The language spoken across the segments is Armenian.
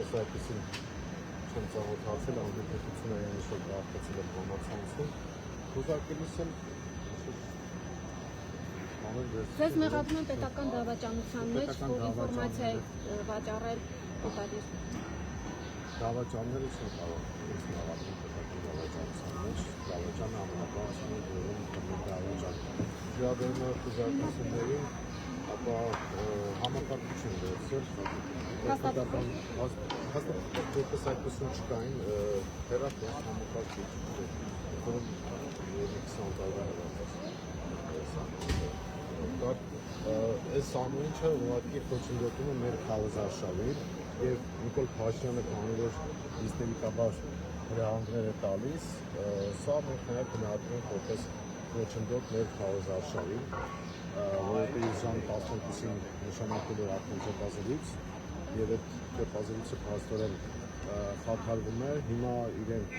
ես այդպեսին չեմ ծանոթացել, անհետությունը այն ինչ-որ կարդացել եմ համացանցում, ուզարկելիս եմ Ձեզ մեղադրում են պետական դավաճանության մեջ, որ ինֆորմացիա է վաճառել օտարիր։ Դավաճանները չեն կարող ինձ մեղադրում պետական դավաճանության մեջ, դավաճանը ամենաբարձրն է որում կմի դավաճան։ Վերաբերյալ խոզարկություններին, ապա համակարգություն վերցրել, պետական հաստատություն որպես այդպեսին չկային, հեռախոս համակարգիչ, որում 20 տարվա Այս ամեն ինչը ուղղակի խոչընդոտում է մեր քարոզարշավին եւ Նիկոլ Փաշինյանը քանի որ իստերիկաբար հրահանգներ է տալիս, սա մենք նաեւ գնահատում ենք որպես խոչընդոտ մեր քարոզարշավին, որովհետեւ իր ժամ 11-ին նշանակել էր արդեն ճեպազելույց եւ այդ ճեպազելույցը փաստորեն խաթարվում է, հիմա իրենք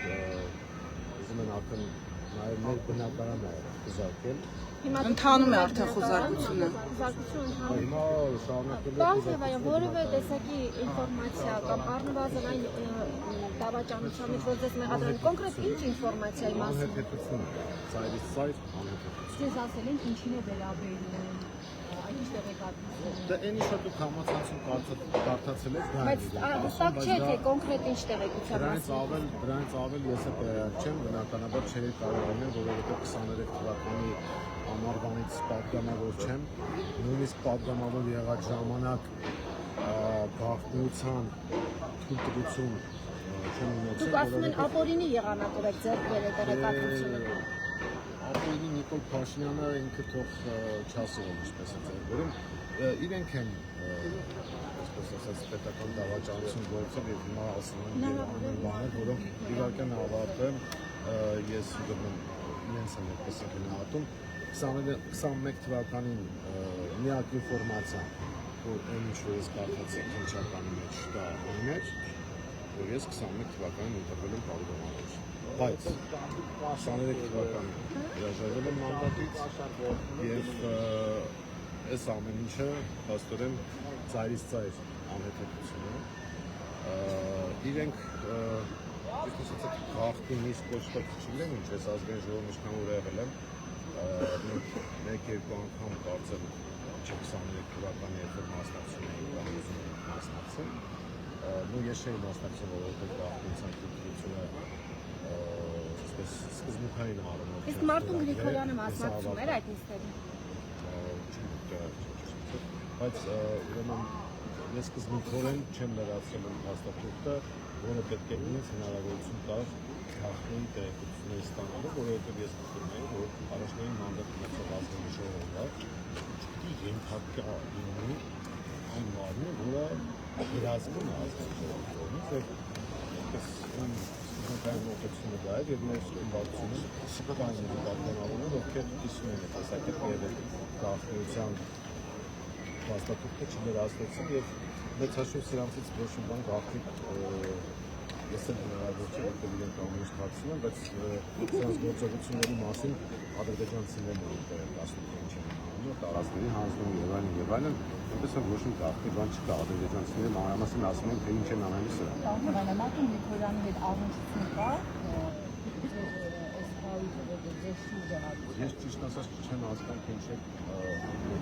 ուզում են արդեն նաեւ մեր բնակարանը զարգել Ընթանում է արդեն խոզարկությունը։ Հիմա շարունակել Պարոն Սևայան, որևէ տեսակի ինֆորմացիա կամ առնվազն այն դավաճանության մեջ, որ ձեզ մեղադրում են, կոնկրետ ինչ ինֆորմացիայի մասին։ Անհետեցություն, ծայրից ծայր անհետեցություն։ Ձեզ ասել են ինչին է վերաբերում, այդ ինչ տեղեկատվություն։ Դա այն ինչ որ համացանցում կարդացել եք, դա Բայց հստակ չէ թե կոնկրետ ինչ տեղեկության մասին։ Դրանից ավել ես չեմ, բնականաբար չէի կարող անել, որովհետեւ 23 թվականի ամառվանից պատգամավոր չեմ, նույնիսկ պատգամավոր եղած ժամանակ գաղտնիության թույլտվություն չեմ ունեցել։ Դուք ասում են ապօրինի եղանակով եք ձեռք բերել տեղեկատվությունը։ Ապօրինի Նիկոլ Փաշինյանը ինքը թող չասել ինչպես է ձեռք բերում, իրենք են այսպես ասած պետական դավաճանություն գործել եւ հիմա ասում են անեն բաներ, որոնք իհարկե ավարտեն, ես գտնում իրենց են այդպես գնահատում 21 թվականին միակ ինֆորմացիան, որ այն ինչ որ ես կարդացի քննչականի մեջ դա այն էր, որ ես 21 թվականին ընտրվել եմ պատգամավոր, բայց 23 թվականին հրաժարվել եմ մանդատից եւ այս ամեն ինչը փաստորեն ծայրից ծայր անհետեցություն է, իրենք ինչպես ասած գաղտնի միշտ կոչված չունեն, ինչ ես ազգային ժողովում ինչքան որ եղել եմ մեկ-երկու անգամ կարծեմ 23 թվականի երբ մասնակցում էի կամ ուզում եմ մասնակցել, ու ես չէի մասնակցել, որովհետեւ գաղտնիության թույլտվությունը այսպես սկզբունքային առումով։ Իսկ Մարտուն Գրիգորյանը մասնակցում էր այդ նիստերին։ Բայց ուրեմն ես սկզբունքորեն չեմ լրացրել իմ հաստատությունը, որը պետք է ինձ հնարավորություն տար գաղտնի տեղեկություններ ստանալու, որովհետև ես գտնում եմ, որ առաջնային մանդատ ունեցող ազգային ժողովը չպետք է ենթարկա լինի այն մարմինը, որը հրազգում է ազգային ժողովից եւ այսպես սպիտակային օգնությունը դա է եւ մեր իմբացությունը սպիտակային պատգամավորները, ովքեր կիսում են այս այդպես գաղտնիության հաստատությունը չլրացնեցին եւ մեծ հաշվով սրանցից ոչ մի բան գաղտնիք ես էլ հնարավոր չէ, որտեղ իրենք ամենից հացում են, բայց սրանց գործողությունների մասին ադրբեջանցիներն են տեղեկացնում, թե ինչ են անում, տարածքների հանձնում եւ այլն, այնպես որ ոչ մի գաղտնի բան չկա, ադրբեջանցիները մանրամասն ասում են, թե ինչ են անելու սրանք։ Պարոն Մարտուն Գրիգորյանի հետ առնչություն կա, Ես ճիշտ ասած չեմ հասկանում, թե ինչ է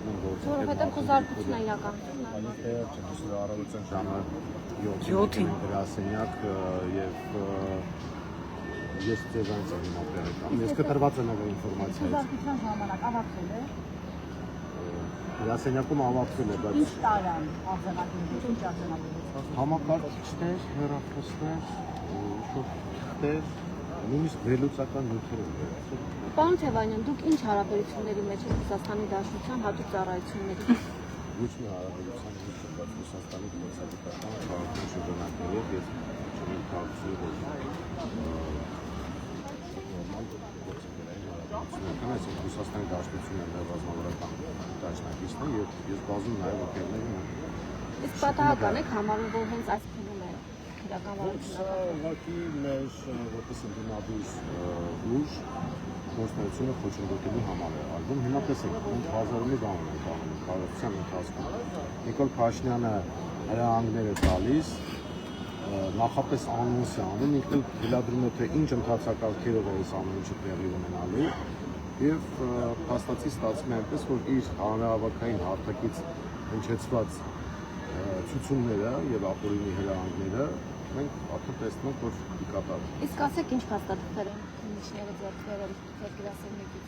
անում գործը։ Որովհետև խոզարկությունն է իրականացնում։ Այո, չէ, առավոտյան ժամը 7-ին գրասենյակ եւ ես ձեզանից եմ ապրել։ Ես կտրված եմ այդ ինֆորմացիայից։ Խոզարկության ժամանակ ավարտվել է։ Գրասենյակում ավարտվել է, բայց Ինչ տարան արձանագրել, ինչ արձանագրել։ Համակարգիչներ, հեռախոսներ, շոթեր, նույնիսկ վերլուծական նյութեր են վերցրել։ Պարոն Սևայան, դուք ինչ հարաբերությունների մեջ եք Ռուսաստանի Դաշնության հատուկ ծառայությունների։ Ոչ մի հարաբերության մեջ չկա Ռուսաստանի գործադիտական քաղաքական շրջանակների եւ ես չեմ քաղաքացի որ նորմալ գործընկերային հարաբերություններ կան, այսինքն Ռուսաստանի Դաշնությունը մեր ռազմավարական դաշնակիցն է եւ ես բազում նաեւ օգտերներ ունեմ։ Իսկ պատահական եք համարում, որ հենց այս փուլում է իրականությունը։ Ուղղակի մեր որպես ընդդիմադիր ուժ գործունեությունը խոչընդոտելու համար է արվում։ Հիմա տեսեք, մենք հազարումի բան ենք անում կառավարության ընթացքում։ Նիկոլ Փաշինյանը հրահանգներ է տալիս, նախապես անոնս է անում, ինքն դիլադրում է թե ինչ ընթացակարգերով է այս ամեն ինչը տեղի ունենալու եւ փաստացի ստացվում է այնպես, որ իր հանրահավաքային հարթակից հնչեցված ցուցումները եւ ապօրինի հրահանգները մենք արդեն տեսնում ենք, որ կատարվում են։ Իսկ ասեք ինչ փաստաթղթեր են քննիչները ձեռք բերել գրասենյակից։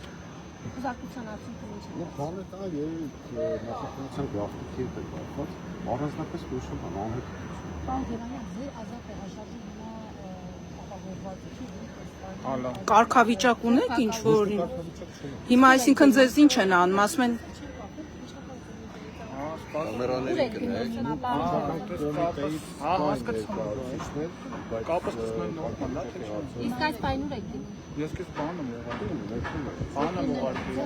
Ուզարկության արդյունքում ինչ է։ Բանը դա երեք նախաքննության գրաֆիկի հետ է կապված, առանձնապես ոչ մի բան անհետ։ Պարոն Գերանյան, ձեր ազատ տեղաշարժի հիմա ապահովված չի։ Կարգավիճակ ունեք ինչ որ հիմա այսինքն ձեզ ինչ են անում, ասում են Կամերաների կնեք։ Կապը սկսում նորմալ է։ Իսկ այս պայն ուր եք գնում։ Ես քեզ բանը մոռացել բանը մոռացել։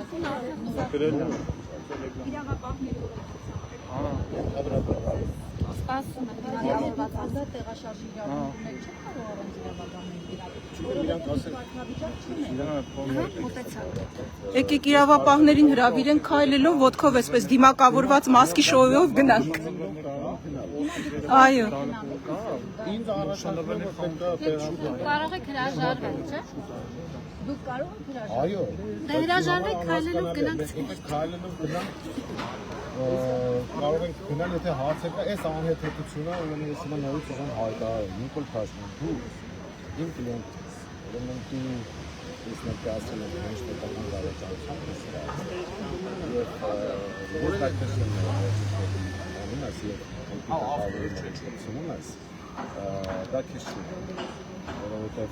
Գրել եմ։ Իրավապահների սպասում եք իրավապահ ազատ տեղաշարժի իրավունքներ չեք կարող առանց իրավապահների։ եկեք իրավապահներին հրավիրեն քայլելով ոտքով այսպես դիմակավորված մասկի շոուով գնանք։ Այո։ Ինձ առաջարկում է Կարող եք հրաժարվել, չէ՞։ Դուք կարող եք հրաժարվել։ այո, Դե հրաժարվեք քայլելով գնանք։ քայլելով գնանք կարող ենք գնալ, եթե հարցեր կա, այս անհեթեթությունը, ուրեմն ես հիմա նորից ուզում հայտարարել, Նիկոլ Փաշինյան, դու իմ կլիենտ ես, ուրեմն դու ես ներկայացրել եմ հենց պետական գարեջանության տեսրած, եւ ես այդքան անում ես եւ կոմպյուտերում ես, դա քիչ չէ, որովհետեւ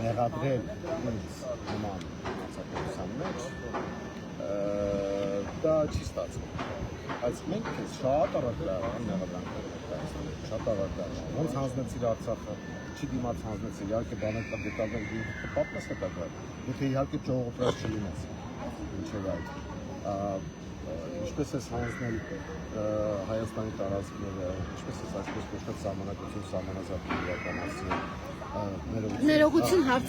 մեղադրել ինձ նման հանցագործության մեջ դա չի ստացվում, բայց մենք քեզ շատ առակլարան մեղադրանքներ ենք կայացնում, շատ առակլարան, ոնց հանձնեցիր Արցախը, չի դիմաց հանձնեցիր, իհարկե բաներ կա դետալներ կպատնես հետագա, եթե իհարկե ճողոպրած չլինես, ինչև այդ, ինչպես ես հանձնել Հայաստանի տարածքները, ինչպես ես այսպես կոչված սահմանակություն սահմանազատում իրականացրել, Ներողություն հարց։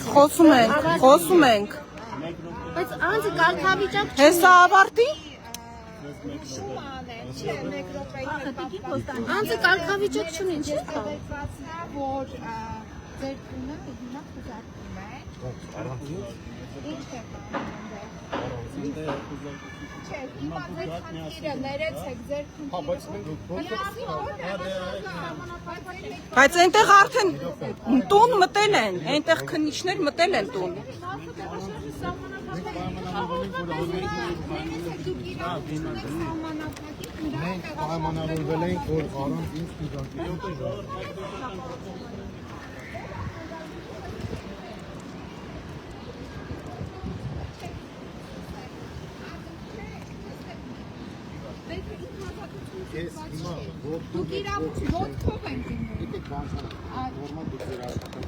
Խոսում ենք։ Բայց անձը կարգավիճակ չի։ Հեսա ավարտի։ Անձը կարգավիճակ չունի, ինչ է։ որ ձեր տունը հիմա խզարկում է։ Ինչ է Չէ, հիմա ձեր խնդիրը ներեցեք ձեր Բայց այնտեղ արդեն տուն մտել են, այնտեղ քննիչներ մտել են տուն։ մենք պայմանավորվել ենք, որ առանց ինձ դիվանից Դուք ոտքով եք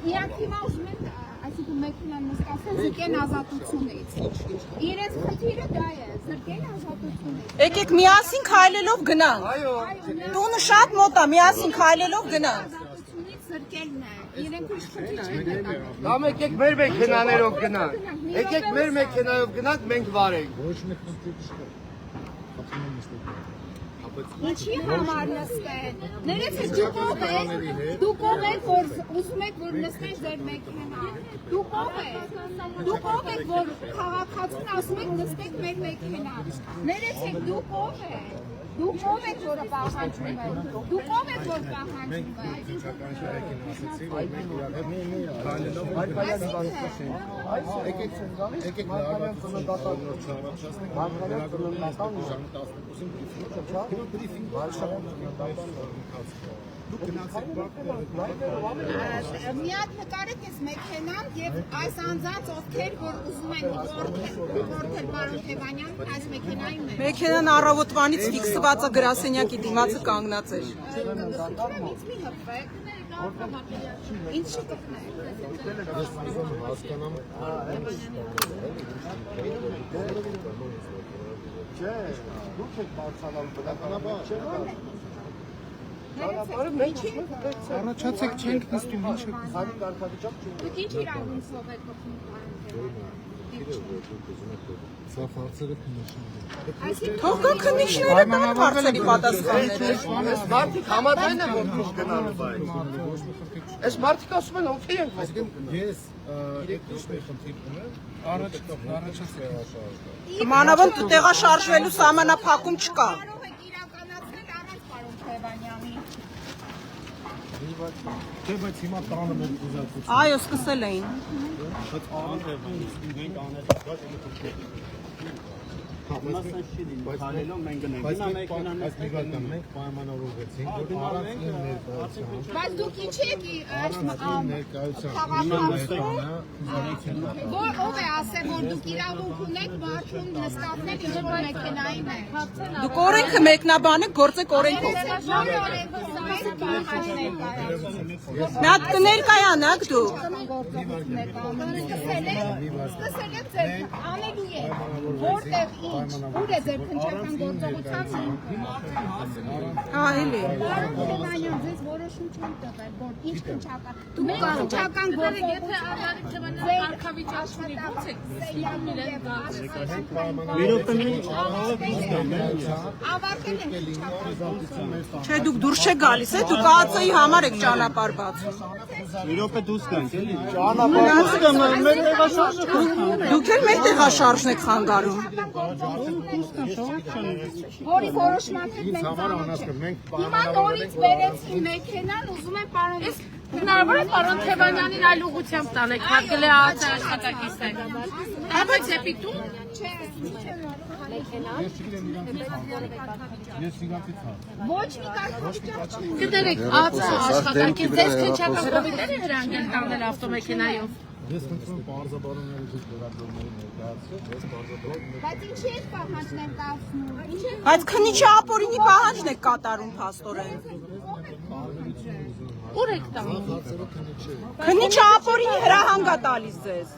Իրանք հիմա ուզում են, այսինքն մեքենան նստացել զրկեն ազատությունից։ Իրենց խնդիրը դա է, զրկեն ազատությունից։ Եկեք միասին քայլելով գնանք։ Տունը շատ մոտ է, միասին քայլելով գնանք։ Ազատությունից զրկելն է։ Իրենք ինչ խնդիր չեն գտնում։ Կամ եկեք մեր մեքենաներով գնանք։ Եկեք մեր մեքենայով գնանք, մենք վարենք։ ոչ մի խնդիր չկա։ Ինչի համար նստեն։ Ներեցեք դուք ով եք, որ ուզում եք, որ նստեն ձեր մեքենան։ Դուք ով եք, որ քաղաքացուն ասում եք նստեք մեր մեքենան։ Ներեցեք դուք ով եք։ Դուք ով եք, որ պահանջում եք։ Դուք ով եք, որ պահանջում եք։ Ինչական շարքին ասացի, որ մենք քայլելով եկեք լավը ծննդատանոց չառաջացնենք, հարգանք ժամը 12-ին բրիֆինգ դուք գնացեք Մի հատ նկարեք այս մեքենան եւ այս անձանց ովքեր որ ուզում են գործել պարոն Թևանյան այս մեքենայի մեջ։ Մեքենան առավոտվանից ֆիքսված է գրասենյակի դիմացը կանգնած էր։ Ինչ կպնեք։ ես ուզում հասկանամ Չէ, դուք եք բարձրանալու բնականաբար, չէ՞։ Առաջացեք չենք նստում, ինչ եք Քանի կարգավիճակ չի։ Դուք ինչ իրավունքով եք օգնում պարոն Թևանյան։ Սա հարցերը քննիչները։ Թող գան քննիչները տան հարցերի պատասխանները։ Այս մարդիկ համաձայն են որ դուրս գնալու բայց։ Այս մարդիկ ասում են օքեյ ենք խոսում։ Ես երկիշնի խնդիր ունեմ, առաջացել Մանավանդ տեղաշարժվելու սահմանափակում չկա։ Կարող եք իրականացնել առանց պարոն Թևանյանի։ Դե բայց հիմա տանը մենք ուզածություն։ Այո, սկսել էին։ Բայց արան է, մենք անել մենք պայմանավորվեցինք, որ առանց իմ ներկայության Բայց դուք ինչի եք որ ով է ասել որ դուք իրավունք ունեք մարդուն նստացնել ինչ որ մեքենայի մեջ։ Դուք օրենքը մեկնաբանեք, գործեք օրենքով։ Նա կներկայանաք դուք։ Սկսել եք ձեր անելու եք, որտեղ ինչ, ուր է ձեր քննչական գործողությանը։ Հա, էլի։ Պարոն Թևանյան, ձեզ որոշում չեմ տվել, որ ինչ քննչական։ Դուք քննչական գործողության ավարտել եք քննչական։ Չէ, դուք դուրս չեք գալիս, դուք ԱԱՑ-ի համար եք ճանապարհ բացում։ Դուք էլ մեր տեղաշարժն եք խանգարում։ Որի որոշման հետ մենք ծանոթ չենք։ Հիմա նորից բերեցին մեքենան, ուզում են պարոն Հնարավոր է պարոն Թևանյանին այլ ուղղությամբ տանեք, հարգելի ԱԱՑ աշխատակիցներ։ Հապեք դեպի տուն։ Ոչ մի կարգավիճակ չի։ Կդերեք ԱԱՑ աշխատակից, ձեզ քննչական կոմիտեն է հրանգել տանել ավտոմեքենայով։ Ես խնդրում եմ բարձաբանումները դուք վերաբերումների ներկայացրեք, ես բարձաբանում Բայց ինչի եք պահանջներ կացնում։ Բայց քննիչի ապօրինի պահանջն եք կատարում փաստորեն։ Ուր եք տանում։ Քննիչի ապօրինի հրահանգ է տալիս ձեզ։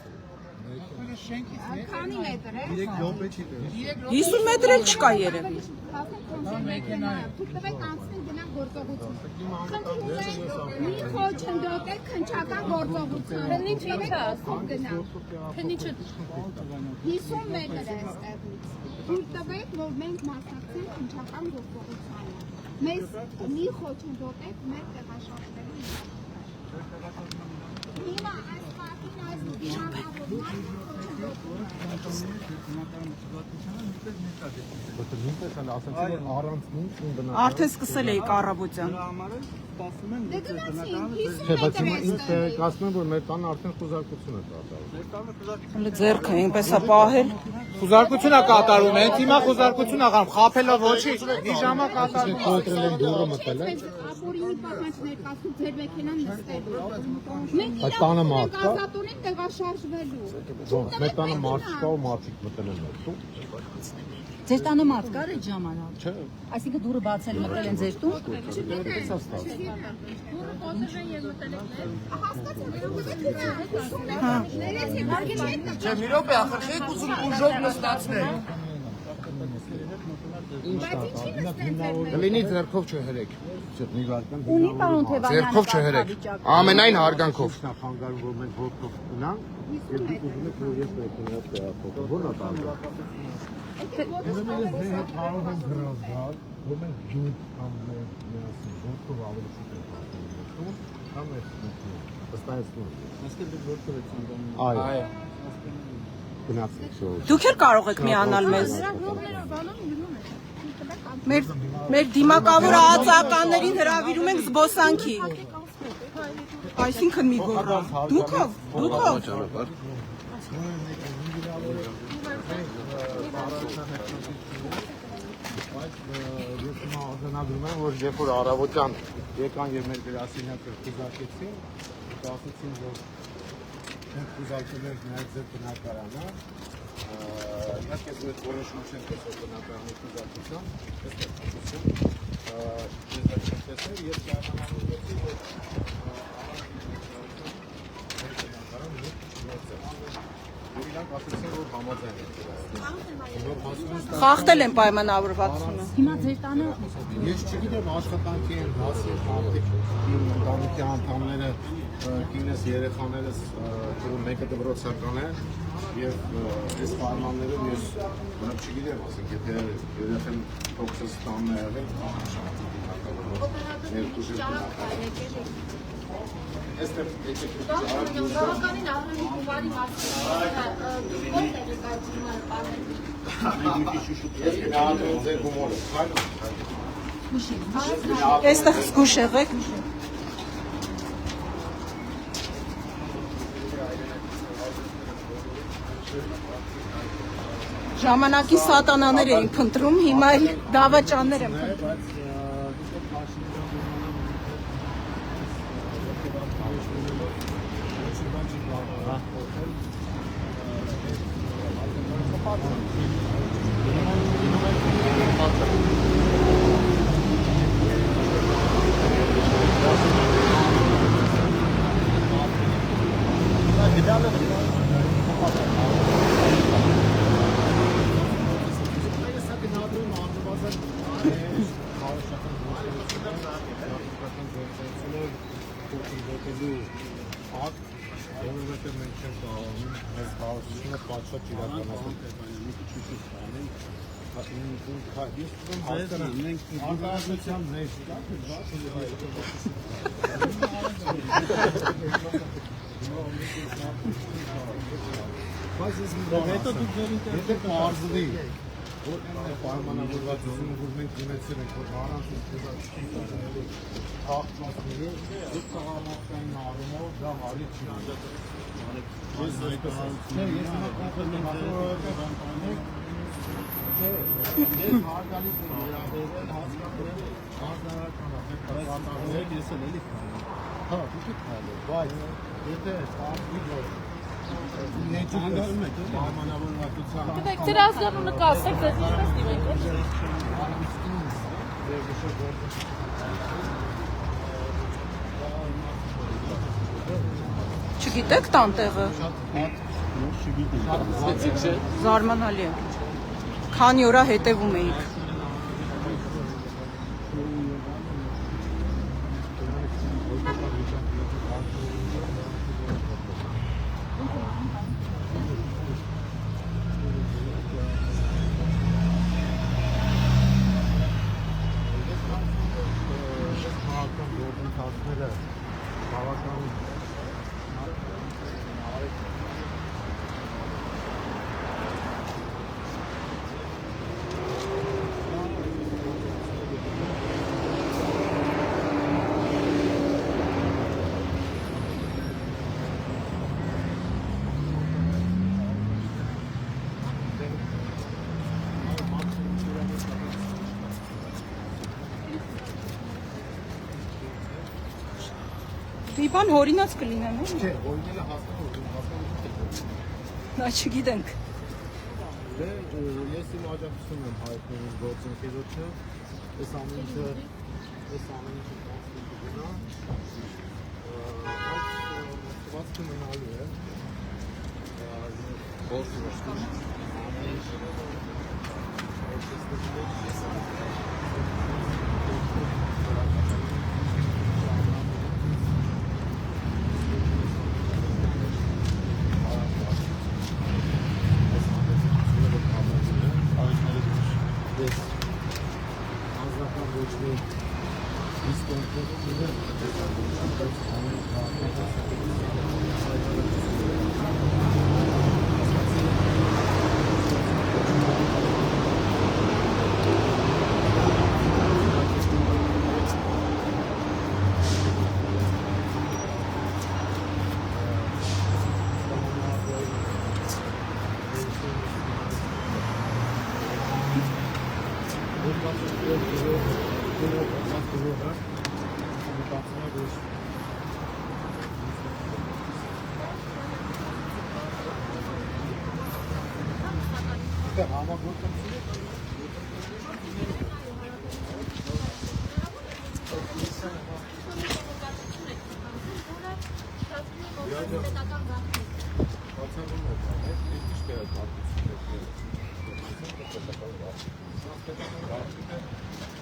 Քանի մետր է։ 50 մետր էլ չկա երևի։ Դուք տվեք անցնեն գնանք գործողություն։ Խնդրում եմ մի խոչընդոտեք քննչական գործողության։ Քննիչը ինչ է ասում։ Քննիչը 50 մետր է այստեղից։ Դուք տվեք, որ մենք մասնակցենք քննչական գործողությանը։ Մեզ մի խոչընդոտեք մեր տեղաշարժվելու Հիմա այս մարդին այս դիմակավորման Արդեն սկսել էիք առավոտյան։ Դե գնացին 50 բայց մետր հիմա ինձ է տեղեկացնում եմ, որ մեր տանը արդեն խուզարկություն է կատարվում։ Ձերքը այնպես է պահել։ Խուզարկություն է կատարում, հենց հիմա խուզարկություն ա կատարում, խաբելով ոչինչ, մի ժամա կատարում։ Կոնտրոլ են դուրը մտել են։ ապօրինի պահանջ ներկայացնում ձեր մեքենան նստելու։ Մենք Այդ տանը մարդ կա։ ազատորեն տեղաշարժվելու։ Մեր տանը մարդ չկա ու մարդիկ մտել են ներսում։ Ձեր տանը մարդ կար այդ ժամանակ։ Չէ։ Այսինքն դուրը բացել մտել են ձեր տուն։ Չէ, մի րոպե, ախր չեք ուզում ուժով նստացնել։ Լինի ձեռքով չհրեք։ Ունի պարոն Թևանյանը։ Ձեռքով չհրեք։ Ամենայն հարգանքով։ Նախանգարում որ մենք ոտքով ունանք, եւ դուք ուզում եք որ ես մեքենայով տեղափոխեմ, ո՞րն է տալու։ Ես հետ կարող եմ գրալ գալ, որ մենք ջուր կամ միասին ոտքով ավելի շուտ ենք ապրում, կամ ես վստահեցնում եմ։ Այսինքն դուք ոտքով եք ցանկանում։ Այո։ Գնացեք շոու։ Դուք էլ կարող եք միանալ մեզ։ Մեր դիմակավոր ԱԱՑ-ականներին հրավիրում ենք զբոսանքի։ Այսինքն մի գոռով։ Դուք ով։ Ես հիմա արձանագրում եմ, որ երբ որ առավոտյան եկան եւ մեր գրասենյակը խուզարկեցին, ասացին, որ մենք խուզարկել ենք նաեւ ձեր բնակարանը, իհարկե ես որոշում չեմ տեսել բնակարանի խուզարկության, ես տեսել եւ ճանաչեցի, որ իրանք ասացին, որ համաձայն են։ Խախտել են պայմանավորվածությունը։ Հիմա ձեր տանը Ես չգիտեմ աշխատանքի են հասել մարդիկ իմ ընտանիքի անդամները կինս երեխաներս մեկը դպրոցական է եւ այս պայմաններում ես չգիտեմ ասենք եթե երեխան փոքրս տանն է եղել երկու շրջան Este Բավականին ավելի հումարի մասին Այստեղ զգուշ եղեք։ Ժամանակի սատանաներ էին փնտրում, հիմա էլ դավաճաններ են փնտրում։ Եթե կարզվի, որ պայմանավորվածությունը, որ մենք ունեցել ենք, որ առանց ինքնազգացի թաղծածների, դուք տղամարդկային առումով դա հարի չի անդած։ Ես հիմա կոնկրետ ես հարգալից եմ վերաբերել, հասկացել հազարական ապետարներ, ես էլ էլի քայլել։ Հա, դուք եք քայլել, բայց եթե կարծի որ Դեք ձեր ազգանունը կասեք, ձեզ ինչպես դիմենք ոչ։ Չգիտեք տանտեղը։ Զարմանալի է։ Քանի օրա հետևում էիք։ Մի բան հորինած կլինեն, Չէ, օրինելը հասնում Նա չգիտենք։ Դե ես իմ աջակցություն եմ հայտնում իմ գործընկերոջը, այս ամեն ինչը կգնա, բայց ծվածքը մնալու է։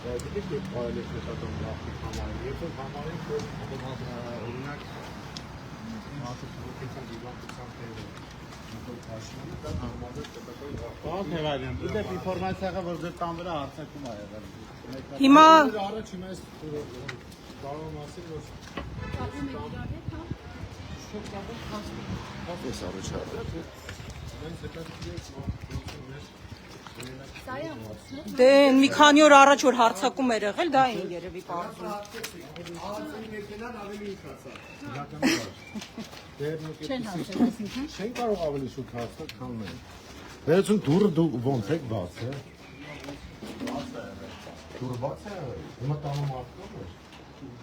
Գիտեք, երբ կարելի է պետական գաղտնիք համարել, երբ որ համարենք, որ օրինակ մարդու դիվանության տեղը Պարոն Թևանյան, դուք ինֆորմացիա որ ձեր տան վրա հարցակում ա եղել։ Հիմա առաջ հիմա այս կարող ասել, որ Ես առաջարկել։ դե մի քանի օր առաջ որ հարցակում էր եղել, դա էին երևի պարզում։ Չեն կարող ավելի շուտ հարցնել, քան մենք։ Վերցուն դուրը դու ոնց եք բացել։ Դուրը բաց է, հիմա տանը մարդ կա՞ որ։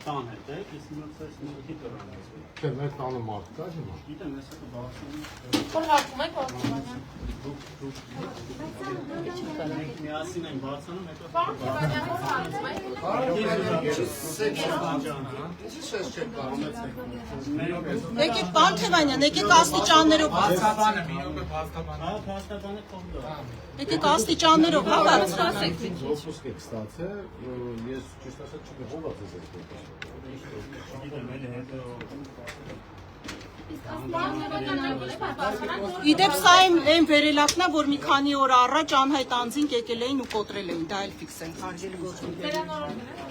Տան հետ է, ես հիմա ցես մոդի կրան ասում։ Չէ, մեր տանը մարդ կա հիմա։ Գիտեմ, ես կը բացեմ։ Որ հարցում եք Վարդանյան։ Մենք միասին ենք բացանում, հետո Պարոն Թևանյան, որ հարցում եք։ Եկեք պարոն Թևանյան, եկեք աստիճաններով փաստաբանը կողմ դա։ Եկեք աստիճաններով հա բարձրացեք։ Ոպուսկ եք ստացել, ես ճիշտ ասած չգիտեմ ով է ձեզ այդ Գիտեմ, էլի հետո Իդեպ սա այն վերելակն է, որ մի քանի օր առաջ անհայտ անձինք եկել էին ու կոտրել էին, դա էլ ֆիքս ենք հարգելի գործում։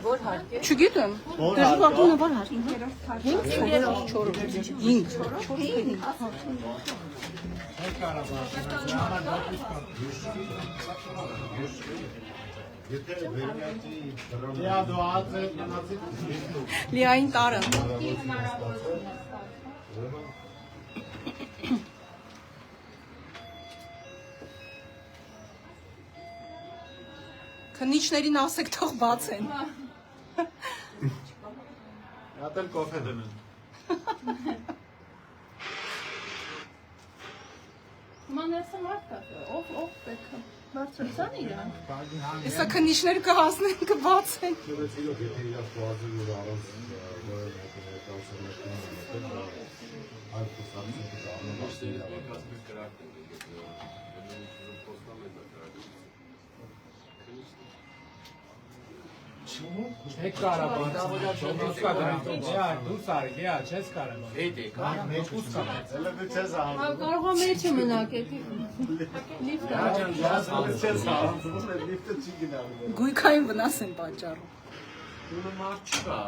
Որ հարկ է։ Չգիտեմ։ Դժվարությունը որ հարկ։ 5 Լիային տարը։ Քննիչներին ասեք թող բացեն։ Հատել կոֆե դնեն։ Մաներսը մարդ կա, ով պետք է։ Բարձրացան իրան։ Հեսա քննիչները կհասնեն կբացեն։ Իրոք եթե իրար խոազի որ առանց որը այլ կուսակցություն Չեք կարա բացել, դուսկա դրանք, դուրս արի, չես կարա բացել։ Հետ եք, մեջ կուսկա, էլ է չես ահանում։ Կարող է մեջը մնաք, Լիֆտը չի գնալու։ Գույքային վնաս են պատճառում։ Տունը մարդ չկա։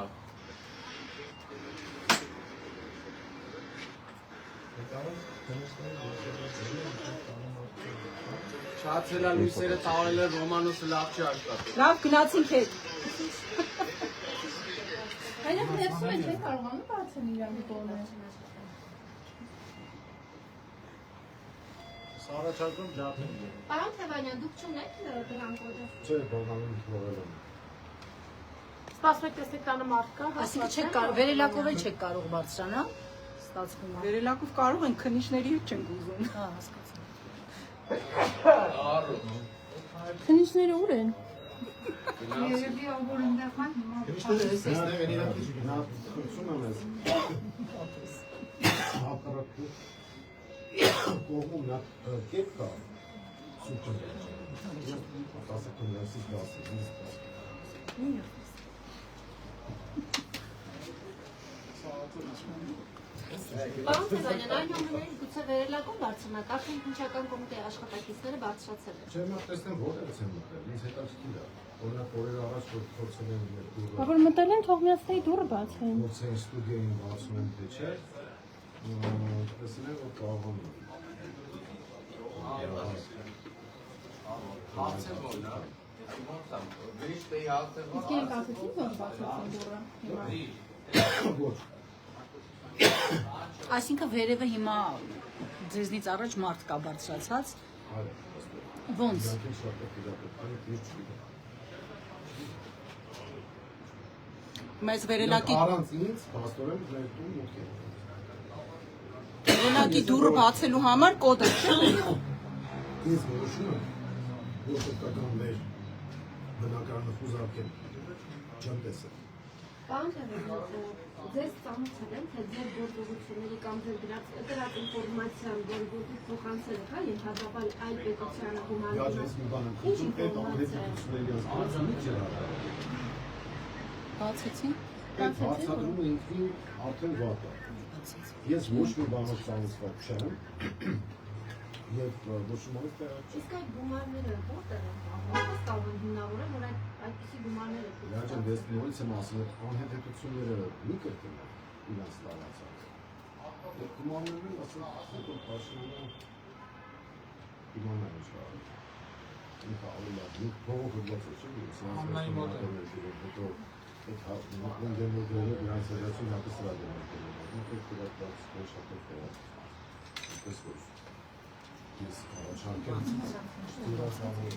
Շացելա լույսերը տաղել է Ռոմանոսը լավ չի աշխատել։ Լավ գնացինք հետ։ Այնպես ներսում են չեն կարողանում բացել իրան տոնը։ Սարաչակում ջապին։ Պարոն Թևանյան, դուք չունեք դրանք օրը։ Չէ, բողանում թողել եմ։ Սպասում եք տեսեք տանը մարդ կա, Այսինքն չեք կարող, վերելակով էլ չեք կարող բարձրանալ, ստացվում է։ Վերելակով կարող են քննիչների հետ չենք ուզում։ Հա, հասկացա։ քննիչները ուր են։ Երևի որ այնտեղ կան հիմա։ Գնացում եմ ես։ Հապարակու կողմում նա կետ կա։ Սուպեր։ Ասա կոնվերսից դասը։ Պարոն Թևանյան, այն ամենից գուցե վերելակում բարձրանաք, արդեն քննչական կոմիտեի աշխատակիցները բարձրացել են։ Չէ, մա տեսնեմ որտեղից են մտել։ Ինձ հետաքրքիր է։ Օրինակ օրեր առաջ որ փորձել են դուրը։ Որ մտել են թող միացնեի դուրը բացեն։ Փորձեն ստուդիային բացում են թե չէ։ Տեսնեմ որ կարող են։ Հարցը ո՞րն է։ Վիշտեի հարցը ո՞րն է։ Իսկ իրենք ասեցին որ բացեցին դուրը։ Ոչ։ Այսինքն վերևը հիմա ձեզնից առաջ մարդ կա բարձրացած։ Ոնց։ Մեզ վերելակի Առանց ինձ փաստորեն մեր տուն մուտք է։ վերելակի դուռը բացելու համար կոդ է։ Ինձ որոշում եմ որ պետքական մեր բնակարանը խուզարկել չեմ տեսել։ Պարոն Թևանյան, ձեզ ծանոթ են, թե ձեր գործողությունների կամ ձեր դրած ինֆորմացիան, որ դուք փոխանցել եք, ենթադրաբար այլ պետությանը գումարել։ Ինչ ինֆորմացիա է։ Բացեցին։ Բացատրումը ինքնին արդեն վատ է։ Ես ոչ մի բանով ծանոթված չեմ եւ ոչ մի բան Իսկ այդ գումարները որտեղ են կապված, կարող են հիմնավորել, որ այդպիսի գումարները Իհարկե դες նորից եմ ասում, որ անհետեցությունները մի կրկնեն իրենց տարածած։ Եվ գումարներն ասում որ Փաշինյանը իմանա ինչ կա։ Ինքը ավելի լավ փողոքը գծել չէ, Աննայի մոտ է։ հետո այդ հապն դեմոդերը իրենց հերացուն հապստրադը։ Ինքը դրած շատ է։ Ես ոչ Ես առաջարկեմ ստիրացանող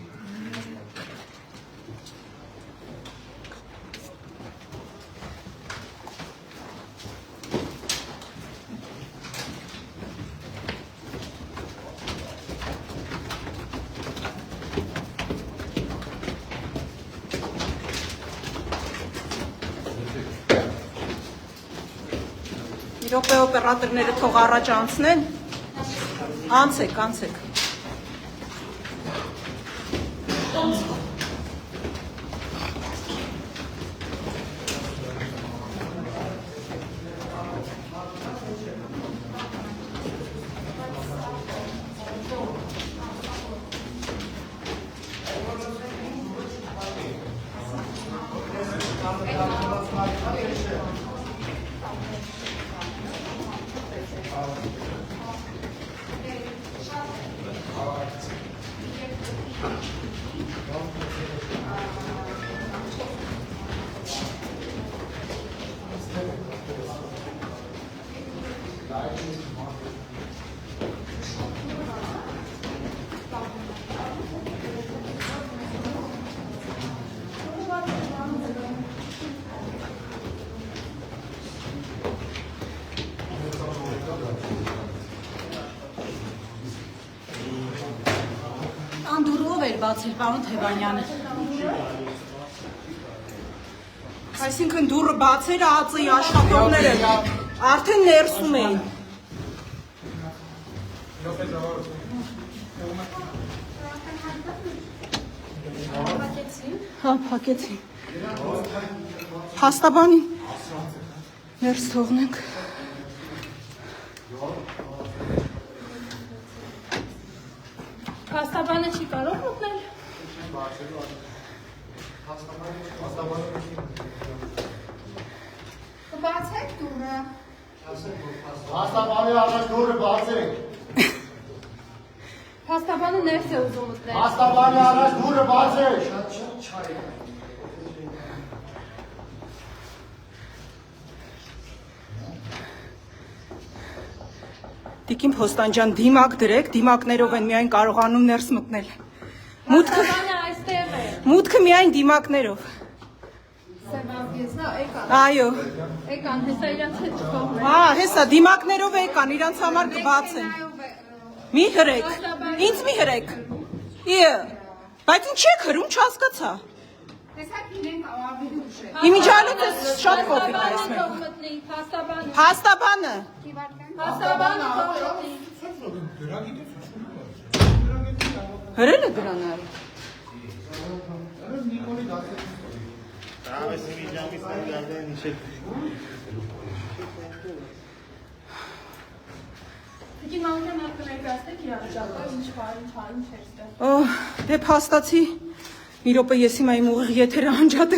Մի րոպե օպերատորները թող առաջ անցնեն։ Անցեք։ Անդուրով էր բացել պարոն Թևանյանը։ Այսինքն դուռը բացել է ԱԾ-ի աշխատողները արդեն ներսում էին։ Հա, փակեցին։ Փաստաբանին ներս թողնենք։ Փաստաբանը չի կարող մտնել։ Բացեք դուրը։ Փաստաբանի առաջ դուրը բացեք։ Փաստաբանը ներս է ուզում մտնել։ Փաստաբանի առաջ դուրը բացեք։ Տիկին Փոստանջան, դիմակ դրեք, դիմակներով են միայն կարողանում ներս մտնել։ Փաստաբանը այստեղ է։ Մուտքը միայն դիմակներով։ Սևագեսա, եկան։ Այո։ Եկան, հեսա իրանց հետ չփոխվեն։ Հա, հեսա դիմակներով եկան, իրանց համար կբացեն։ Մի հրեք։ Ինձ մի հրեք։ Բայց ինչ եք հրում, չհասկացա։ Հեսա իրենք ավելի ուշ է։ Իմիջիալոց է շատ փոքր այս Թող մեկը։ մտնի, փաստաբանը։ Փաստաբանը։ Փաստաբանը թող մտնի։ Հրել է դրանալ։ Տիկին Մանուկյան ակներկայացնեք իրավիճակը, ինչ կար, ինչ էր ստեղ։ Դե փաստացի մի րոպե ես հիմա իմ ուղիղ եթերը անջատեմ։